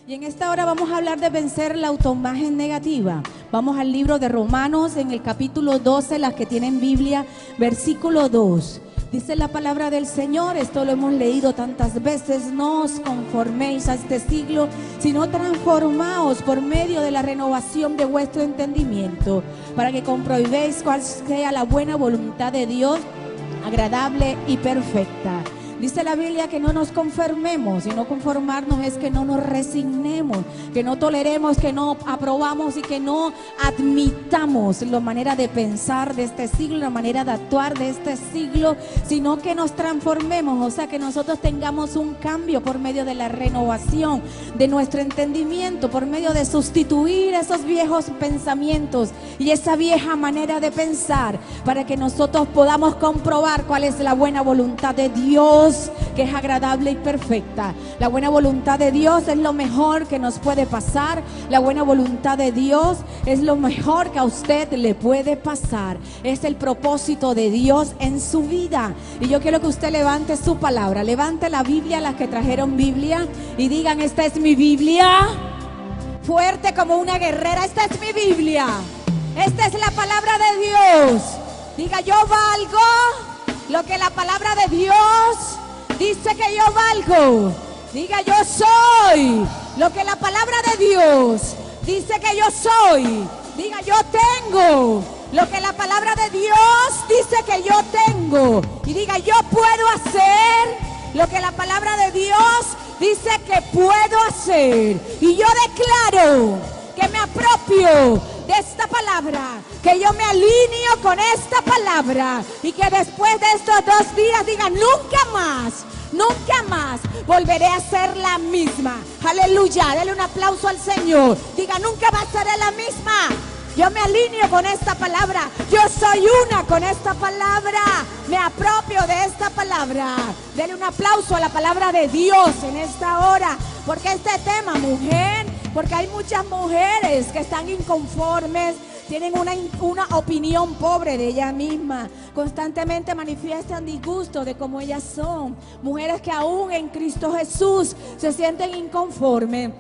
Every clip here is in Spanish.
Y en esta hora vamos a hablar de vencer la autoimagen negativa. Vamos al libro de Romanos en el capítulo 12, las que tienen Biblia, versículo 2. Dice la palabra del Señor, esto lo hemos leído tantas veces: no os conforméis a este siglo, sino transformaos por medio de la renovación de vuestro entendimiento, para que comprobéis cuál sea la buena voluntad de Dios, agradable y perfecta. Dice la Biblia que no nos conformemos, y no conformarnos es que no nos resignemos, que no toleremos, que no aprobamos y que no admitamos la manera de pensar de este siglo, la manera de actuar de este siglo, sino que nos transformemos, o sea, que nosotros tengamos un cambio por medio de la renovación de nuestro entendimiento, por medio de sustituir esos viejos pensamientos y esa vieja manera de pensar, para que nosotros podamos comprobar cuál es la buena voluntad de Dios, que es agradable y perfecta. La buena voluntad de Dios es lo mejor que nos puede pasar. La buena voluntad de Dios es lo mejor que a usted le puede pasar. Es el propósito de Dios en su vida. Y yo quiero que usted levante su palabra, levante la Biblia, las que trajeron Biblia, y digan: esta es mi Biblia. Fuerte como una guerrera: esta es mi Biblia. Esta es la palabra de Dios. Diga: yo valgo lo que la palabra de Dios dice que yo valgo. Diga: yo soy lo que la palabra de Dios dice que yo soy. Diga: yo tengo lo que la palabra de Dios dice que yo tengo. Y diga: yo puedo hacer lo que la palabra de Dios dice que puedo hacer. Y yo declaro que me apropio de esta palabra, que yo me alineo con esta palabra, y que después de estos 2 días diga: nunca más volveré a ser la misma. Aleluya, dale un aplauso al Señor. Diga: nunca más seré la misma. Yo me alineo con esta palabra. Yo soy una con esta palabra. Me apropio de esta palabra. Dale un aplauso a la palabra de Dios en esta hora, porque este tema, mujer, porque hay muchas mujeres que están inconformes, tienen una opinión pobre de ella misma, constantemente manifiestan disgusto de cómo ellas son. Mujeres que aún en Cristo Jesús se sienten inconformes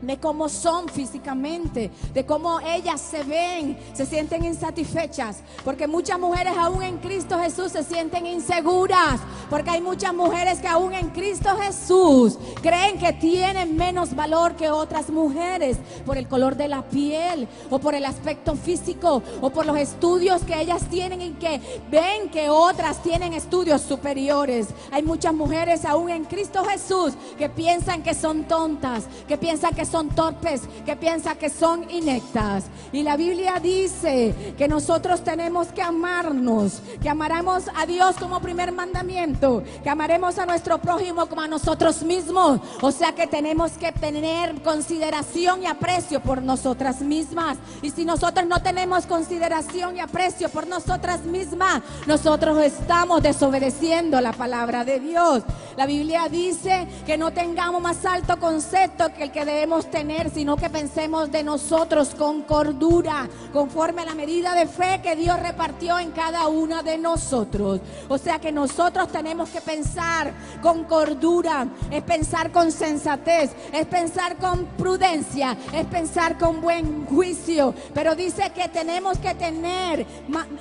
de cómo son físicamente, de cómo ellas se ven, se sienten insatisfechas, porque muchas mujeres aún en Cristo Jesús se sienten inseguras, porque hay muchas mujeres que aún en Cristo Jesús creen que tienen menos valor que otras mujeres por el color de la piel, o por el aspecto físico, o por los estudios que ellas tienen y que ven que otras tienen estudios superiores. Hay muchas mujeres aún en Cristo Jesús que piensan que son tontas, que piensan que son torpes, que piensan que son ineptas. Y la Biblia dice que nosotros tenemos que amarnos, que amaremos a Dios como primer mandamiento, que amaremos a nuestro prójimo como a nosotros mismos. O sea que tenemos que tener consideración y aprecio por nosotras mismas. Y si nosotros no tenemos consideración y aprecio por nosotras mismas, nosotros estamos desobedeciendo la palabra de Dios. La Biblia dice que no tengamos más alto concepto que el que debemos tener, sino que pensemos de nosotros con cordura, conforme a la medida de fe que Dios repartió en cada una de nosotros. O sea que nosotros tenemos que pensar con cordura, es pensar con sensatez, es pensar con prudencia, es pensar con buen juicio. Pero dice que tenemos que tener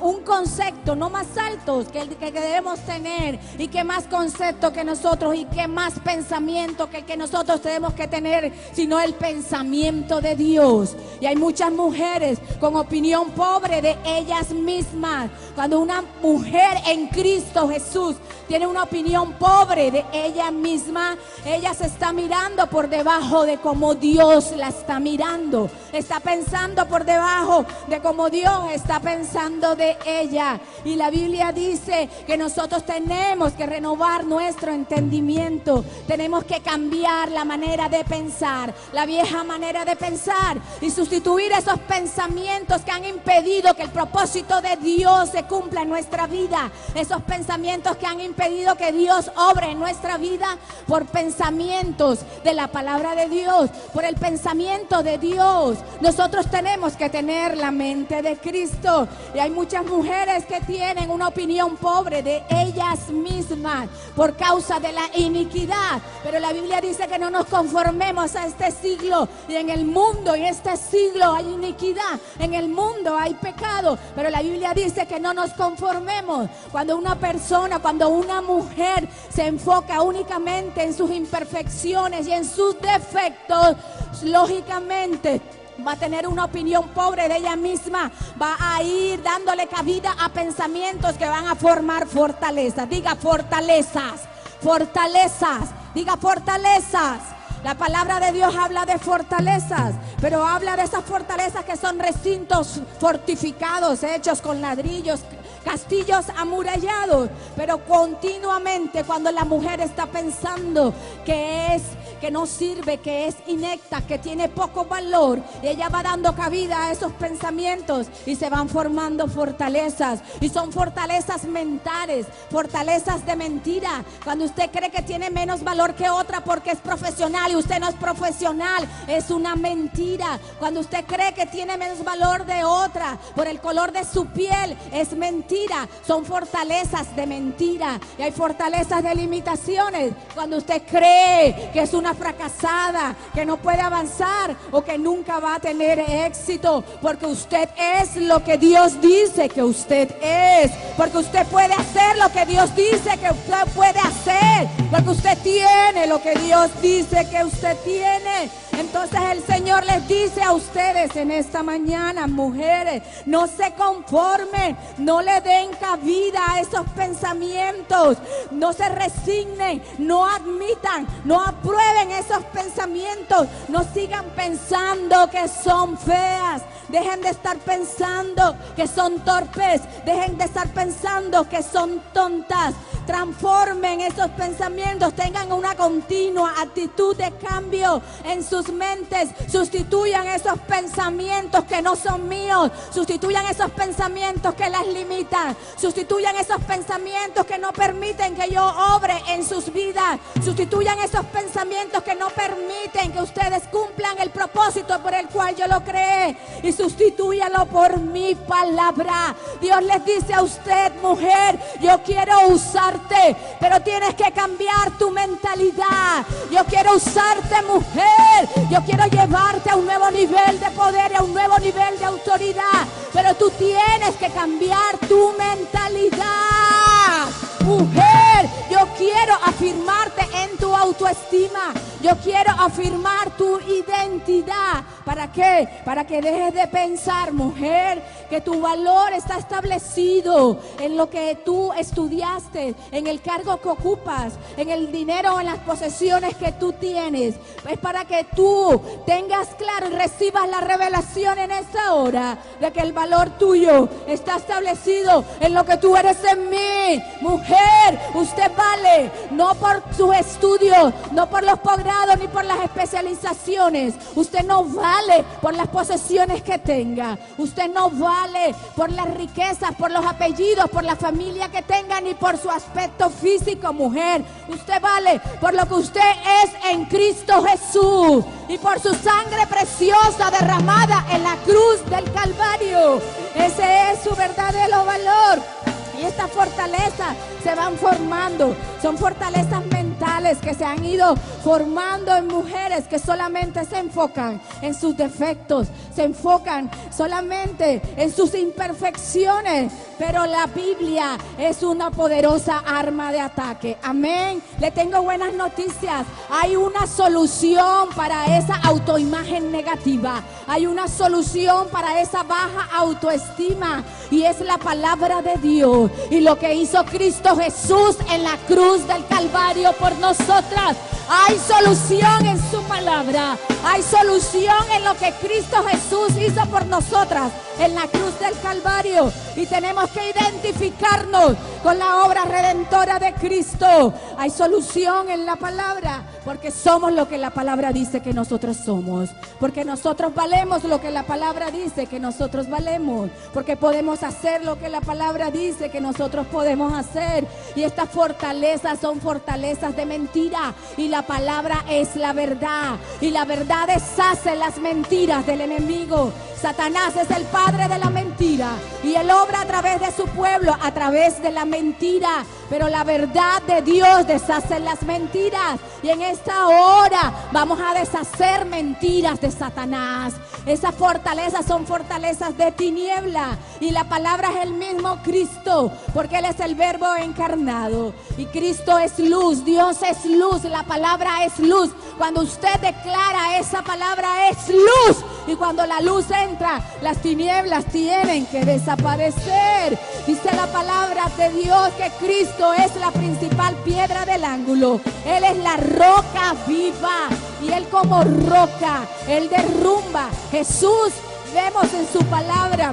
un concepto no más alto que el que debemos tener, y que más concepto que nosotros, y que más pensamiento que el que nosotros tenemos que tener, sino el pensamiento de Dios. Y hay muchas mujeres con opinión pobre de ellas mismas. Cuando una mujer en Cristo Jesús tiene una opinión pobre de ella misma, ella se está mirando por debajo de cómo Dios la está mirando, está pensando por debajo de cómo Dios está pensando de ella. Y la Biblia dice que nosotros tenemos que renovar nuestro entendimiento, tenemos que cambiar la manera de pensar, la vieja manera de pensar, y sustituir esos pensamientos que han impedido que el propósito de Dios se cumpla en nuestra vida, esos pensamientos que han impedido que Dios obre en nuestra vida, por pensamientos de la palabra de Dios, por el pensamiento de Dios. Nosotros tenemos que tener la mente de Cristo. Y hay muchas mujeres que tienen una opinión pobre de ellas mismas por causa de la iniquidad. Pero la Biblia dice que no nos conformemos a este siglo. Y en el mundo, en este siglo hay iniquidad, en el mundo hay pecado. Pero la Biblia dice que no nos conformemos. Cuando una persona, cuando una mujer se enfoca únicamente en sus imperfecciones y en sus defectos, lógicamente va a tener una opinión pobre de ella misma, va a ir dándole cabida a pensamientos que van a formar fortalezas. Diga fortalezas, fortalezas, diga fortalezas. La palabra de Dios habla de fortalezas, pero habla de esas fortalezas que son recintos fortificados, hechos con ladrillos, castillos amurallados. Pero continuamente, cuando la mujer está pensando que no sirve, que es inepta, que tiene poco valor, ella va dando cabida a esos pensamientos y se van formando fortalezas. Y son fortalezas mentales, fortalezas de mentira. Cuando usted cree que tiene menos valor que otra porque es profesional y usted no es profesional, es una mentira. Cuando usted cree que tiene menos valor de otra por el color de su piel, es mentira. Son fortalezas de mentira. Y hay fortalezas de limitaciones. Cuando usted cree que es una fracasada, que no puede avanzar o que nunca va a tener éxito, porque usted es lo que Dios dice que usted es, porque usted puede hacer lo que Dios dice que usted puede hacer, porque usted tiene lo que Dios dice que usted tiene. Entonces el Señor les dice a ustedes en esta mañana, mujeres, no se conformen, no le den cabida a esos pensamientos, no se resignen, no admitan, no aprueben esos pensamientos, no sigan pensando que son feas, dejen de estar pensando que son torpes, dejen de estar pensando que son tontas. Transformen esos pensamientos, tengan una continua actitud de cambio en sus mentes, sustituyan esos pensamientos que no son míos, sustituyan esos pensamientos que las limitan, sustituyan esos pensamientos que no permiten que yo obre en sus vidas, sustituyan esos pensamientos que no permiten que ustedes cumplan el propósito por el cual yo lo creé, y sustitúyalo por mi palabra. Dios les dice a usted, mujer, yo quiero usarte, pero tienes que cambiar tu mentalidad. Yo quiero usarte, mujer, yo quiero llevarte a un nuevo nivel de poder y a un nuevo nivel de autoridad, pero tú tienes que cambiar tu mentalidad. Mujer, yo quiero afirmarte en tu autoestima, yo quiero afirmar tu identidad. ¿Para qué? Para que dejes de pensar, mujer, que tu valor está establecido en lo que tú estudiaste, en el cargo que ocupas, en el dinero o en las posesiones que tú tienes. Es para que tú tengas claro y recibas la revelación en esta hora de que el valor tuyo está establecido en lo que tú eres en mí. Mujer, usted vale no por sus estudios, no por los posgrados ni por las especializaciones. Usted no vale por las posesiones que tenga. Usted no vale por las riquezas, por los apellidos, por la familia que tenga, ni por su aspecto físico, mujer. Usted vale por lo que usted es en Cristo Jesús y por su sangre preciosa derramada en la cruz del Calvario. Ese es su verdadero valor. Y estas fortalezas se van formando, son fortalezas mentales que se han ido formando en mujeres que solamente se enfocan en sus defectos, se enfocan solamente en sus imperfecciones, pero la Biblia es una poderosa arma de ataque. Amén. Le tengo buenas noticias. Hay una solución para esa autoimagen negativa, hay una solución para esa baja autoestima, y es la palabra de Dios y lo que hizo Cristo Jesús en la cruz del Calvario por nosotras. Hay solución en su palabra, hay solución en lo que Cristo Jesús hizo por nosotras en la cruz del Calvario, y tenemos que identificarnos con la obra redentora de Cristo. Hay solución en la palabra, porque somos lo que la palabra dice que nosotros somos, porque nosotros valemos lo que la palabra dice que nosotros valemos, porque podemos hacer lo que la palabra dice que nosotros podemos hacer. Y estas fortalezas son fortalezas de mentira, y la palabra es la verdad, y la verdad deshace las mentiras del enemigo. Satanás es el padre de la mentira y él obra a través de su pueblo, a través de la mentira. Pero la verdad de Dios deshace las mentiras. Y en esta hora vamos a deshacer mentiras de Satanás. Esas fortalezas son fortalezas de tiniebla. Y la palabra es el mismo Cristo, porque Él es el Verbo encarnado. Y Cristo es luz, Dios es luz, la palabra es luz. Cuando usted declara, esa palabra es luz. Y cuando la luz entra, las tinieblas tienen que desaparecer. Dice la palabra de Dios que Cristo es la principal piedra del ángulo. Él es la roca viva. Y Él como roca, Él derrumba. Jesús, vemos en su palabra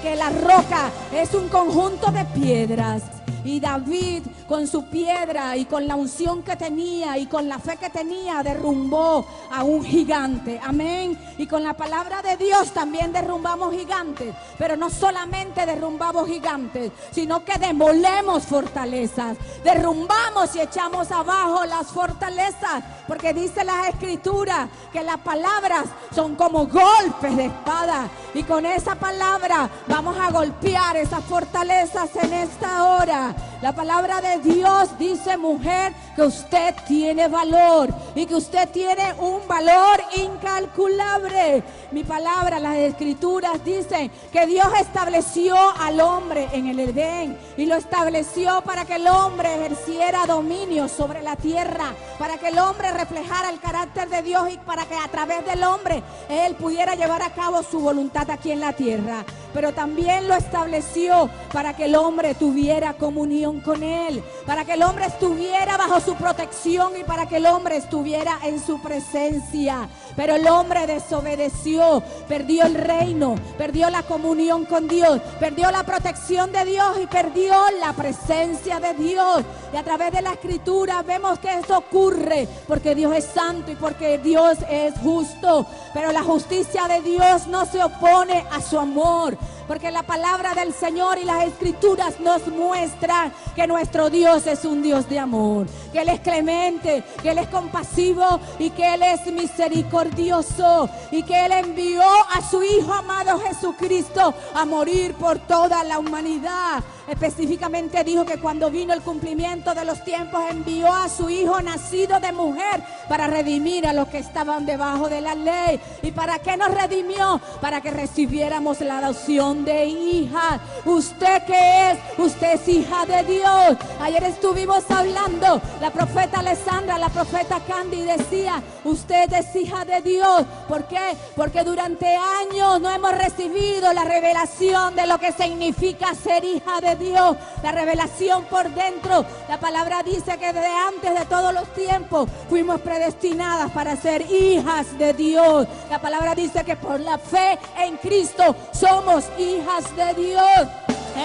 que la roca es un conjunto de piedras. Y David, con su piedra y con la unción que tenía y con la fe que tenía, derrumbó a un gigante. Amén. Y con la palabra de Dios también derrumbamos gigantes. Pero no solamente derrumbamos gigantes, sino que demolemos fortalezas. Derrumbamos y echamos abajo las fortalezas. Porque dice la Escritura que las palabras son como golpes de espada. Y con esa palabra vamos a golpear esas fortalezas en esta hora. La palabra de Dios dice, mujer, que usted tiene valor y que usted tiene un valor incalculable. Mi palabra, las Escrituras dicen que Dios estableció al hombre en el Edén y lo estableció para que el hombre ejerciera dominio sobre la tierra, para que el hombre reflejara el carácter de Dios y para que a través del hombre Él pudiera llevar a cabo su voluntad aquí en la tierra. Pero también lo estableció para que el hombre tuviera comunión con Él, para que el hombre estuviera bajo su protección y para que el hombre estuviera en su presencia. Pero el hombre desobedeció, perdió el reino, perdió la comunión con Dios, perdió la protección de Dios y perdió la presencia de Dios. Y a través de la Escritura vemos que eso ocurre porque Dios es santo y porque Dios es justo. Pero la justicia de Dios no se opone a su amor, porque la palabra del Señor y las Escrituras nos muestran que nuestro Dios es un Dios de amor, que Él es clemente, que Él es compasivo y que Él es misericordioso y que Él envió a su Hijo amado Jesucristo a morir por toda la humanidad. Específicamente dijo que cuando vino el cumplimiento de los tiempos envió a su Hijo nacido de mujer para redimir a los que estaban debajo de la ley. ¿Y para qué nos redimió? Para que recibiéramos la adopción de hija. ¿Usted qué es? Usted es hija de Dios. Ayer estuvimos hablando, la profeta Alessandra, la profeta Candy decía, usted es hija de Dios. ¿Por qué? Porque durante años no hemos recibido la revelación de lo que significa ser hija de Dios, la revelación por dentro. La palabra dice que desde antes de todos los tiempos fuimos predestinadas para ser hijas de Dios. La palabra dice que por la fe en Cristo somos hijas de Dios.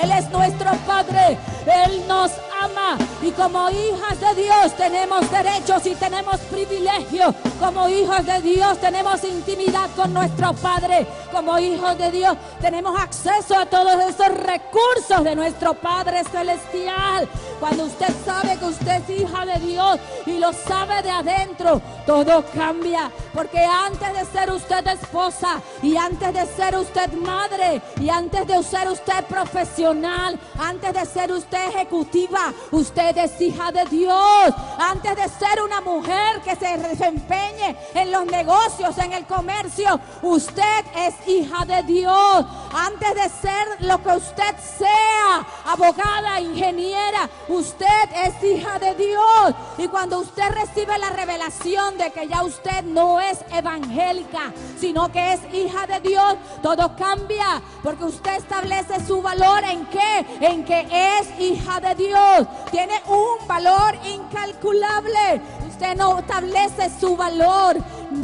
Él es nuestro Padre, Él nos ama y como hijas de Dios tenemos derechos y tenemos privilegios. Como hijos de Dios tenemos intimidad con nuestro Padre. Como hijos de Dios tenemos acceso a todos esos recursos de nuestro Padre Celestial. Cuando usted sabe que usted es hija de Dios y lo sabe de adentro, todo cambia. Porque antes de ser usted esposa y antes de ser usted madre y antes de ser usted profesional, antes de ser usted ejecutiva, usted es hija de Dios. Antes de ser una mujer que se desempeñe en los negocios, en el comercio, usted es hija de Dios. Antes de ser lo que usted sea, abogada, ingeniera, usted es hija de Dios. Y cuando usted recibe la revelación de que ya usted no es evangélica, sino que es hija de Dios, todo cambia. Porque usted establece su valor ¿en qué? En que es hija de Dios. Tiene un valor incalculable. Usted no establece su valor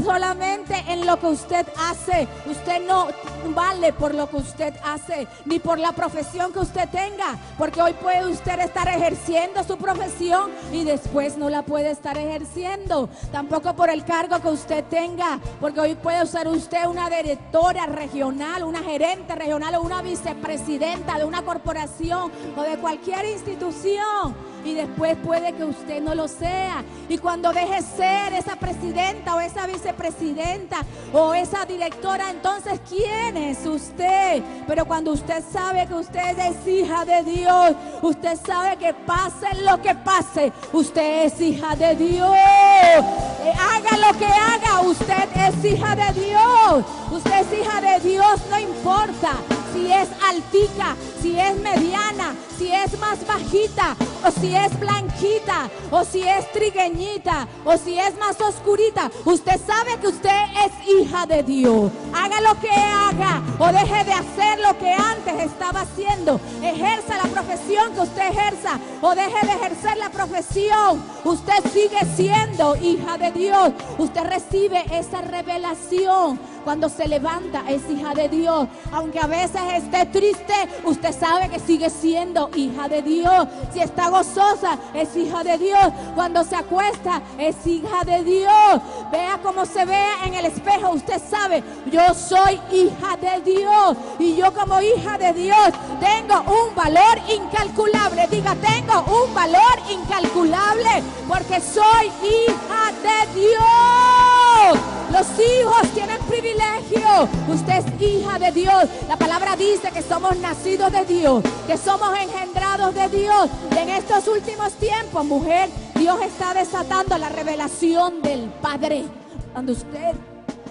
solamente en lo que usted hace. Usted no vale por lo que usted hace, ni por la profesión que usted tenga. Porque hoy puede usted estar ejerciendo su profesión y después no la puede estar ejerciendo. Tampoco por el cargo que usted tenga. Porque hoy puede ser usted una directora regional, una gerente regional o una vicepresidenta de una corporación o de cualquier institución. y después puede que usted no lo sea. Y cuando deje ser esa presidenta o esa vicepresidenta o esa directora, entonces ¿quién es usted? Pero cuando usted sabe que usted es hija de Dios, usted sabe que pase lo que pase, usted es hija de Dios. Haga lo que haga, usted es hija de Dios. Usted es hija de Dios, no importa si es altica, si es mediana, si es más bajita, o si es blanquita, o si es trigueñita, o si es más oscurita. Usted sabe que usted es hija de Dios. Haga lo que haga, o deje de hacer lo que antes estaba haciendo. Ejerza la profesión que usted ejerza, o deje de ejercer la profesión. Usted sigue siendo hija de Dios. Usted recibe esa revelación. Cuando se levanta, es hija de Dios. Aunque a veces esté triste, usted sabe que sigue siendo hija de Dios. Si está gozosa, es hija de Dios. Cuando se acuesta, es hija de Dios. Vea cómo se vea en el espejo. Usted sabe, yo soy hija de Dios. Y yo como hija de Dios tengo un valor incalculable. Diga, tengo un valor incalculable porque soy hija de Dios. Los hijos tienen privilegio. Usted es hija de Dios. La palabra dice que somos nacidos de Dios, que somos engendrados de Dios. Y en estos últimos tiempos, mujer, Dios está desatando la revelación del Padre. Cuando usted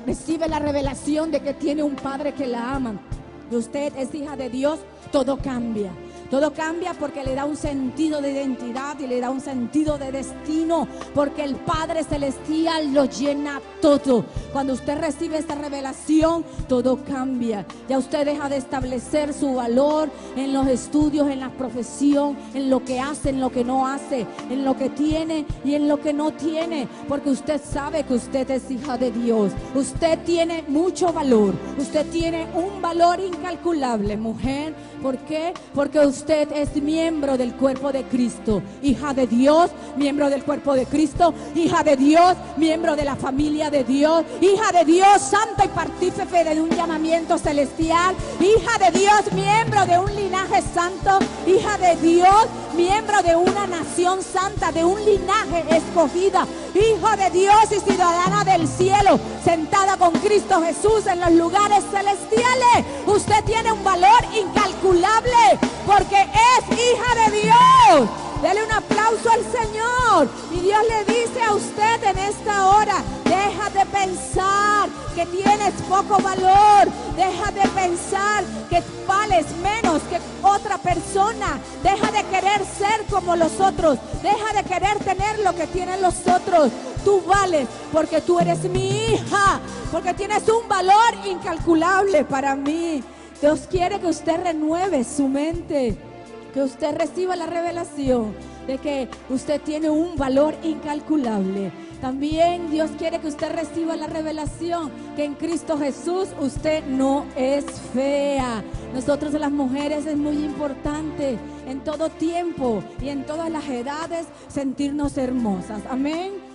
recibe la revelación de que tiene un Padre que la ama, y usted es hija de Dios, todo cambia. Todo cambia porque le da un sentido de identidad y le da un sentido de destino, porque el Padre Celestial lo llena todo. Cuando usted recibe esta revelación, todo cambia. Ya usted deja de establecer su valor en los estudios, en la profesión, en lo que hace, en lo que no hace, en lo que tiene y en lo que no tiene, porque usted sabe que usted es hija de Dios. Usted tiene mucho valor. Usted tiene un valor incalculable, mujer. ¿Por qué? Porque usted es miembro del cuerpo de Cristo, hija de Dios, miembro del cuerpo de Cristo, hija de Dios, miembro de la familia de Dios, hija de Dios, santa y partícipe de un llamamiento celestial, hija de Dios, miembro de un linaje santo, hija de Dios, miembro de una nación santa, de un linaje escogida, hijo de Dios y ciudadana del cielo, sentada con Cristo Jesús en los lugares celestiales. Usted tiene un valor incalculable porque es hija de Dios. Dele un aplauso al Señor. Y Dios le dice a usted en esta hora: deja de pensar que tienes poco valor. Deja de pensar que vales menos que otra persona. Deja de querer ser como los otros. Deja de querer tener lo que tienen los otros. Tú vales porque tú eres mi hija, porque tienes un valor incalculable para mí. Dios quiere que usted renueve su mente, que usted reciba la revelación de que usted tiene un valor incalculable. También Dios quiere que usted reciba la revelación que en Cristo Jesús usted no es fea. Nosotros las mujeres es muy importante en todo tiempo y en todas las edades sentirnos hermosas. Amén.